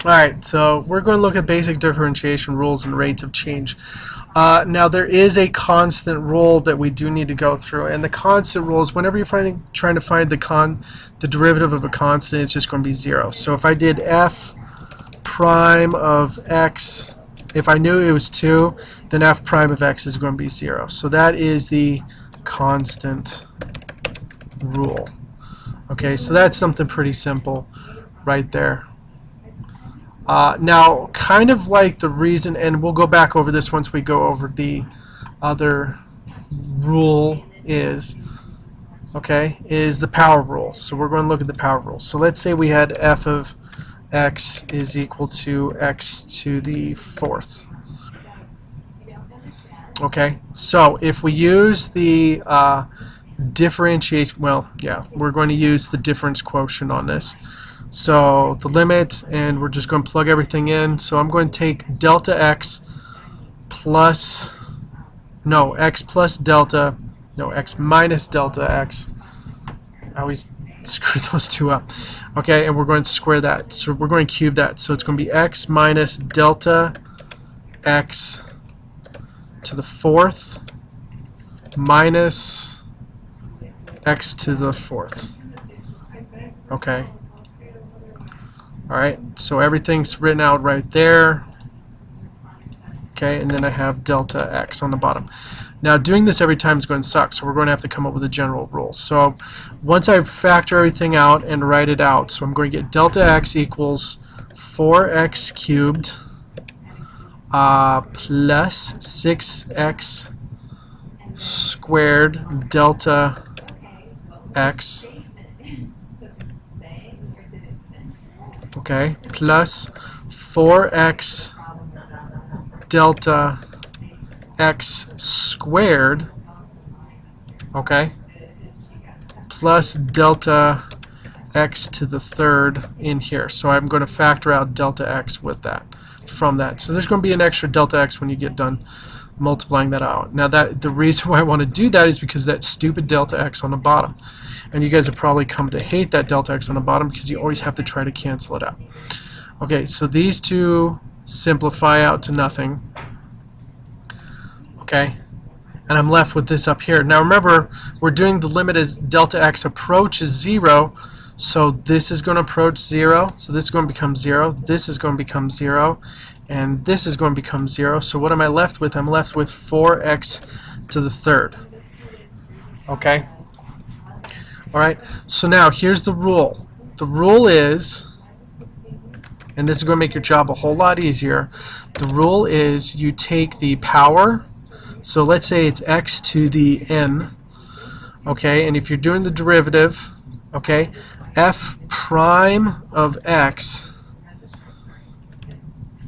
Alright, so we're going to look at basic differentiation rules and rates of change. Now there is a constant rule that we do need to go through, and the constant rule is whenever you're trying to find the derivative of a constant, it's just going to be 0. So if I did f prime of x, if I knew it was 2, then f prime of x is going to be 0. So that is the constant rule. Okay, so that's something pretty simple right there. Now, kind of like the reason, and we'll go back over this once we go over the other rule is the power rule. So we're going to look at the power rule. So let's say we had f of x is equal to x to the 4th. Okay, so if we use the differentiation, well, yeah, we're going to use the difference quotient on this. So the limit, and we're just going to plug everything in. So I'm going to take delta x plus, no, x plus delta, no, x minus delta x. I always screw those two up. Okay, and we're going to square that. So we're going to cube that. So it's going to be x minus delta x to the 4th minus x to the 4th. Okay. Alright, so everything's written out right there. Okay, and then I have delta x on the bottom. Now doing this every time is going to suck, so we're going to have to come up with a general rule. So once I factor everything out and write it out, so I'm going to get delta x equals 4x cubed plus 6x squared delta x, okay, plus 4x delta x squared, okay, plus delta x to the 3rd in here. So I'm going to factor out delta x with that, from that. So there's going to be an extra delta x when you get done multiplying that out. Now the reason why I want to do that is because that stupid delta x on the bottom. And you guys have probably come to hate that delta x on the bottom because you always have to try to cancel it out. Okay, so these two simplify out to nothing. Okay, and I'm left with this up here. Now remember, we're doing the limit as delta x approaches 0, so this is going to approach 0, so this is going to become 0, this is going to become 0, and this is going to become 0. So what am I left with? I'm left with 4x to the 3rd. Okay? Alright, so now here's the rule. The rule is, and this is going to make your job a whole lot easier, the rule is you take the power, so let's say it's x to the n, okay, and if you're doing the derivative, okay, f prime of x,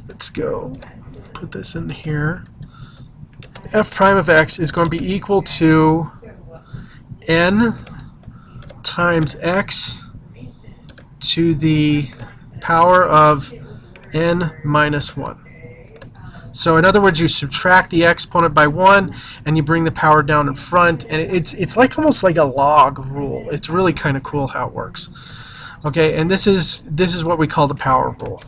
let's go put this in here, f prime of x is going to be equal to n times x to the power of n minus 1. So in other words, you subtract the exponent by 1 and you bring the power down in front, and it's like almost like a log rule. It's really kind of cool how it works. Okay, and this is what we call the power rule.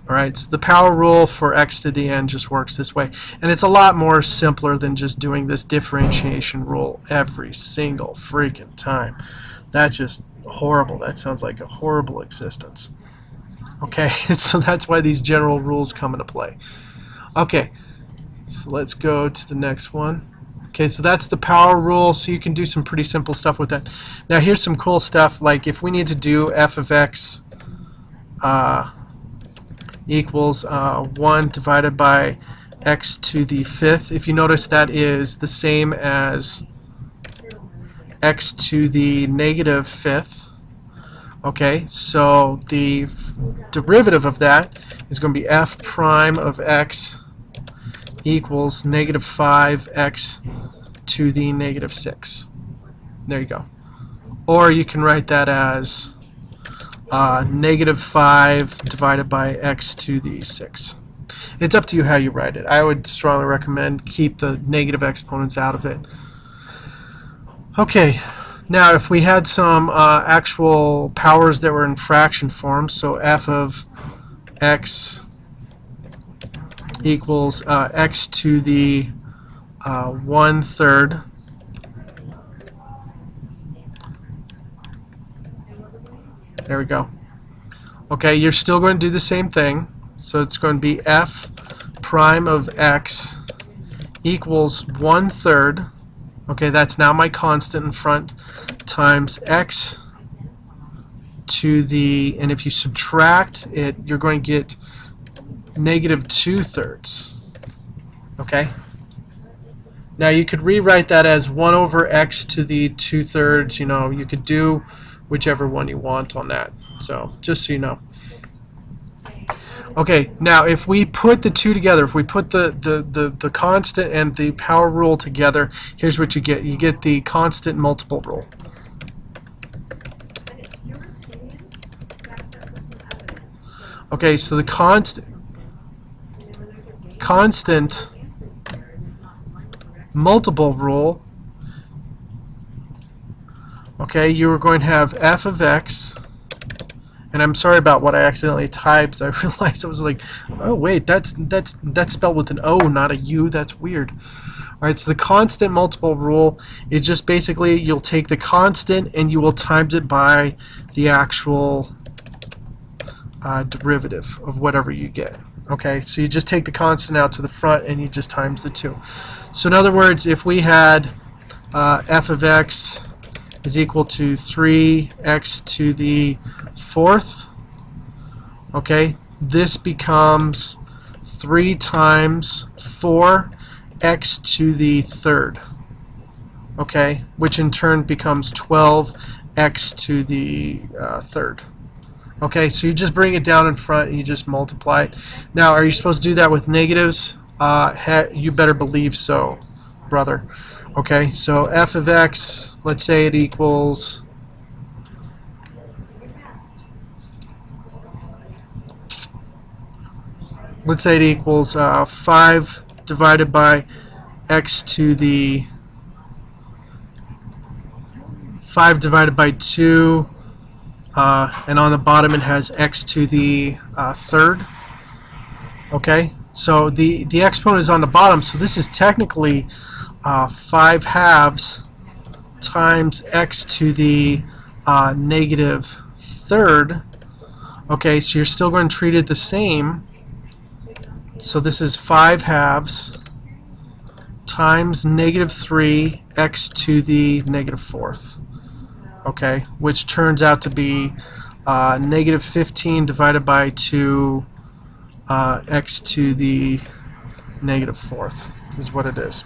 Alright, so the power rule for x to the n just works this way. And it's a lot more simpler than just doing this differentiation rule every single freaking time. That's just horrible. That sounds like a horrible existence. Okay, so that's why these general rules come into play. Okay, so let's go to the next one. Okay, so that's the power rule, so you can do some pretty simple stuff with that. Now here's some cool stuff, like if we need to do f of x equals 1 divided by x to the 5th. If you notice, that is the same as x to the negative 5th. Okay, so the derivative of that is going to be f prime of x equals negative 5x to the negative 6. There you go. Or you can write that as negative 5 divided by x to the 6. It's up to you how you write it. I would strongly recommend keep the negative exponents out of it. Okay, Now, if we had some actual powers that were in fraction form, so f of x equals x to the 1/3. There we go. Okay, you're still going to do the same thing. So it's going to be f prime of x equals 1/3. Okay, that's now my constant in front, times x to the, and if you subtract it, you're going to get negative 2/3. Okay? Now you could rewrite that as 1 over x to the 2/3. You know, you could do whichever one you want on that. So, just so you know. Okay, now if we put the two together, if we put the constant and the power rule together, here's what you get. You get the constant multiple rule. Okay, so the constant multiple rule, okay, you are going to have f of x. And I'm sorry about what I accidentally typed. I realized I was like, oh wait, that's spelled with an O, not a U. That's weird. All right, so the constant multiple rule is just basically you'll take the constant and you will times it by the actual derivative of whatever you get. Okay, so you just take the constant out to the front and you just times the two. So in other words, if we had f of x is equal to 3x to the 4th, okay, this becomes 3 times 4x to the 3rd, okay, which in turn becomes 12x to the 3rd. Okay, so you just bring it down in front and you just multiply it. Now, are you supposed to do that with negatives? You better believe so, brother. Okay, so f of x, let's say it equals, let's say it equals 5 divided by x to the 5 divided by 2, and on the bottom it has x to the 3rd. Okay, so the exponent is on the bottom, so this is technically 5 halves times x to the negative 3rd. Okay, so you're still going to treat it the same. So this is 5 halves times negative 3 x to the negative 4th. Okay, which turns out to be negative 15 divided by 2 x to the negative 4th is what it is.